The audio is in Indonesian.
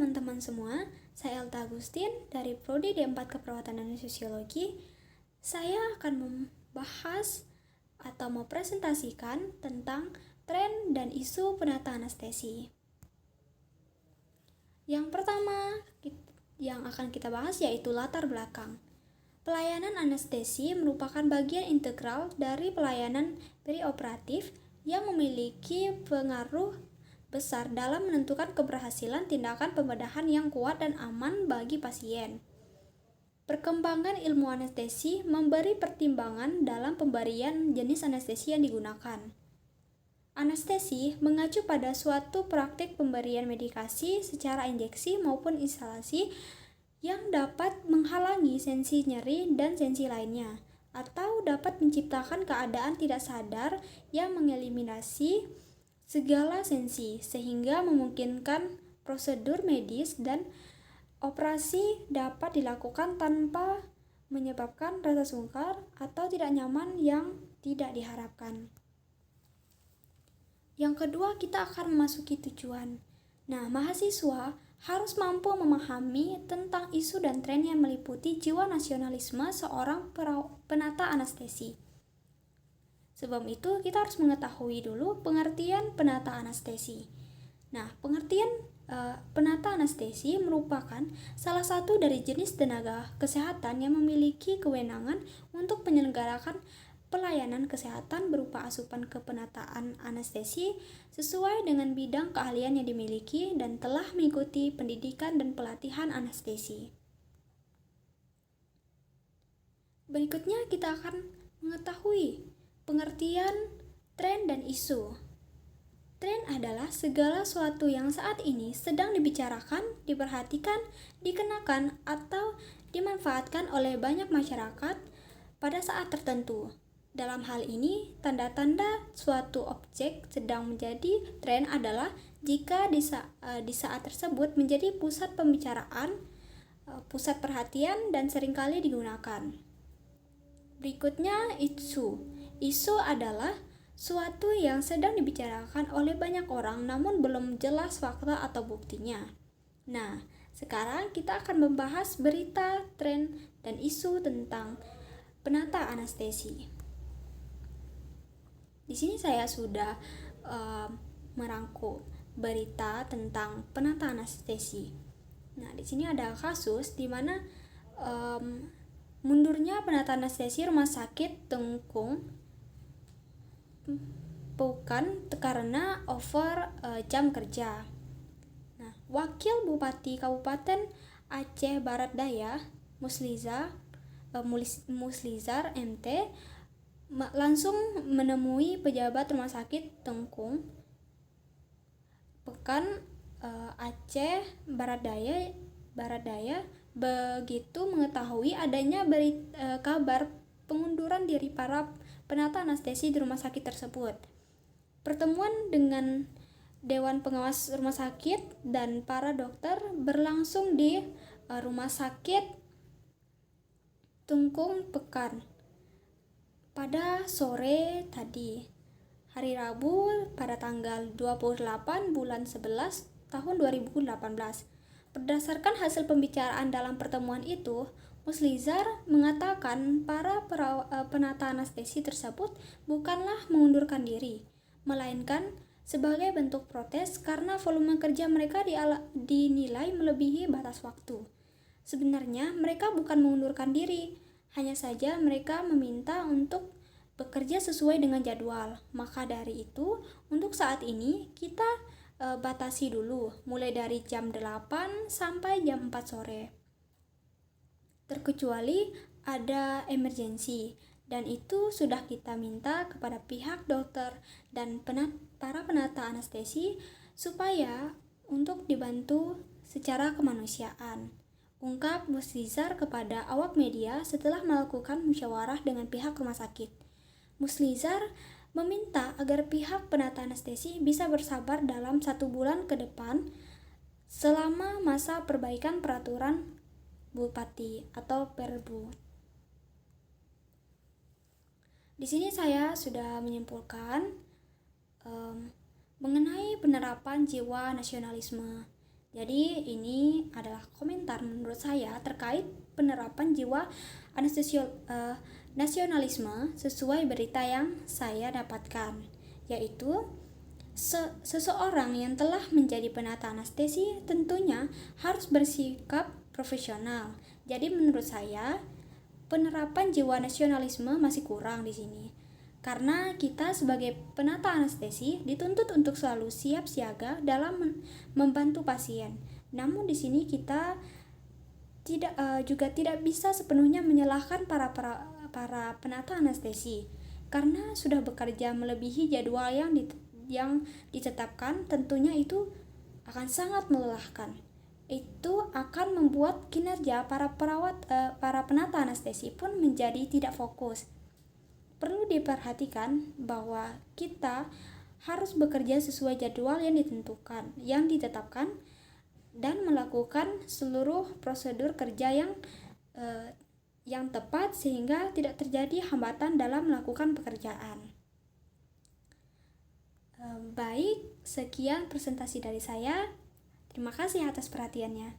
teman-teman semua, saya Elta Agustin dari Prodi D4 Keperawatan dan Sosiologi. Saya akan membahas atau mempresentasikan tentang tren dan isu penata anestesi. Yang pertama yang akan kita bahas yaitu latar belakang. Pelayanan anestesi merupakan bagian integral dari pelayanan perioperatif yang memiliki pengaruh besar dalam menentukan keberhasilan tindakan pembedahan yang kuat dan aman bagi pasien. Perkembangan ilmu anestesi memberi pertimbangan dalam pemberian jenis anestesi yang digunakan. Anestesi mengacu pada suatu praktik pemberian medikasi secara injeksi maupun inhalasi yang dapat menghalangi sensi nyeri dan sensi lainnya, atau dapat menciptakan keadaan tidak sadar yang mengeliminasi segala sensi, sehingga memungkinkan prosedur medis dan operasi dapat dilakukan tanpa menyebabkan rasa sukar atau tidak nyaman yang tidak diharapkan. Yang kedua, kita akan memasuki tujuan. Nah, mahasiswa harus mampu memahami tentang isu dan tren yang meliputi jiwa nasionalisme seorang penata anestesi. Sebelum itu, kita harus mengetahui dulu pengertian penata anestesi. Nah, pengertian penata anestesi merupakan salah satu dari jenis tenaga kesehatan yang memiliki kewenangan untuk menyelenggarakan pelayanan kesehatan berupa asupan kepenataan anestesi sesuai dengan bidang keahlian yang dimiliki dan telah mengikuti pendidikan dan pelatihan anestesi. Berikutnya kita akan mengetahui pengertian tren dan isu. Tren adalah segala sesuatu yang saat ini sedang dibicarakan, diperhatikan, dikenakan, atau dimanfaatkan oleh banyak masyarakat pada saat tertentu. Dalam hal ini, tanda-tanda suatu objek sedang menjadi tren adalah jika di saat tersebut menjadi pusat pembicaraan, pusat perhatian, dan seringkali digunakan. Berikutnya, isu. Isu adalah suatu yang sedang dibicarakan oleh banyak orang namun belum jelas fakta atau buktinya. Nah, sekarang kita akan membahas berita, tren, dan isu tentang penata anestesi. Di sini saya sudah merangkum berita tentang penata anestesi. Nah, di sini ada kasus di mana mundurnya penata anestesi Rumah Sakit Tengkung bukan karena over jam kerja. Nah, Wakil Bupati Kabupaten Aceh Barat Daya, Muslizar MT, langsung menemui pejabat Rumah Sakit Tengkung Pekan Aceh Barat Daya begitu mengetahui adanya kabar pengunduran diri para penata anestesi di rumah sakit tersebut. Pertemuan dengan Dewan Pengawas Rumah Sakit dan para dokter berlangsung di Rumah Sakit Tengkung Pekan pada sore tadi, hari Rabu pada tanggal 28 bulan 11 tahun 2018. Berdasarkan hasil pembicaraan dalam pertemuan itu, Muslizar mengatakan para penata anestesi tersebut bukanlah mengundurkan diri, melainkan sebagai bentuk protes karena volume kerja mereka dinilai melebihi batas waktu. Sebenarnya mereka bukan mengundurkan diri, hanya saja mereka meminta untuk bekerja sesuai dengan jadwal. Maka dari itu, untuk saat ini kita batasi dulu, mulai dari jam 8 sampai jam 4 sore. Terkecuali ada emergensi, dan itu sudah kita minta kepada pihak dokter dan para penata anestesi supaya untuk dibantu secara kemanusiaan, ungkap Muslizar kepada awak media setelah melakukan musyawarah dengan pihak rumah sakit. Muslizar meminta agar pihak penata anestesi bisa bersabar dalam 1 bulan ke depan selama masa perbaikan peraturan Bupati atau Perbu. Di sini saya sudah menyimpulkan mengenai penerapan jiwa nasionalisme. Jadi ini adalah komentar menurut saya terkait penerapan jiwa nasionalisme sesuai berita yang saya dapatkan, yaitu seseorang yang telah menjadi penata anestesi tentunya harus bersikap profesional. Jadi menurut saya penerapan jiwa nasionalisme masih kurang di sini. Karena kita sebagai penata anestesi dituntut untuk selalu siap siaga dalam membantu pasien. Namun di sini kita juga tidak bisa sepenuhnya menyalahkan para penata anestesi, karena sudah bekerja melebihi jadwal yang ditetapkan. Tentunya itu akan sangat melelahkan. Itu akan membuat kinerja para penata anestesi pun menjadi tidak fokus. Perlu diperhatikan bahwa kita harus bekerja sesuai jadwal yang ditetapkan dan melakukan seluruh prosedur kerja yang tepat sehingga tidak terjadi hambatan dalam melakukan pekerjaan. Baik, sekian presentasi dari saya. Terima kasih atas perhatiannya.